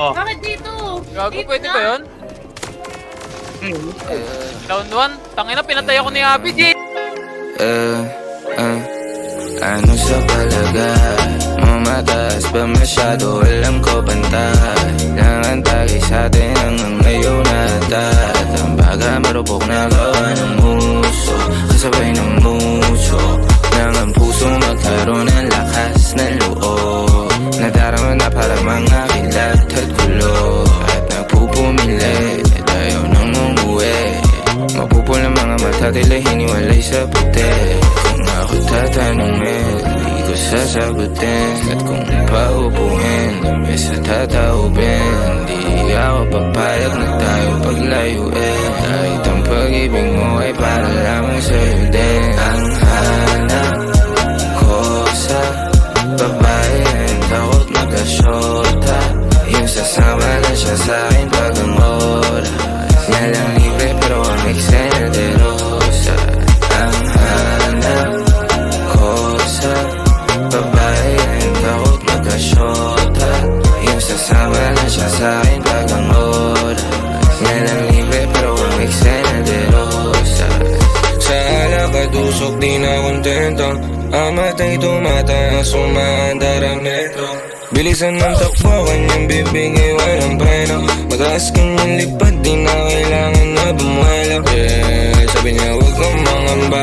Oh. Bakit dito? Gago, Dito pwede na. ba yun? Round 1, tangina, pinatay ako ni Abby, G. Ano sa palagay mo, mataas ba masyado? Alam ko pantay lang ang tagay sa'tin hanggang ngayon natat. Ang baga marupok na gawa ng muso, kasabay ng muso nang ang puso magkaroon ng lakas ng loob. Nadarama na para mga kilat at gulo, at nagpupumili tayo nang umuwi. Mapupul ng mga mata, tila hiniwalay sa puti. Kung ako tatanungin, di ko sasagutin. At kung paupuin, labis sa tataubin, di ako papayag na tayo paglayuin. Kahit ang pag-ibig mo ay para lamang sa'yo din. Ang hanap ko sa babae ang takot magkasyota, yung sasama na siya sa'kin pag ang oras niya lang libre pero ang eksena de rosa. Ang hanap ko sa babae ang takot magkasyota, yung sasama na siya sa'kin pag ang oras niya lang libre pero ang eksena de rosa. Sa alakadusok di na kontento, amatay tumataas, umaandar ang metro. Bilisan ng takbo, kanyang bibig iwan ang preno. Mataas kanyang lipad, di na kailangan na bumuelo. Yeah, sabi niya huwag kang mangamba,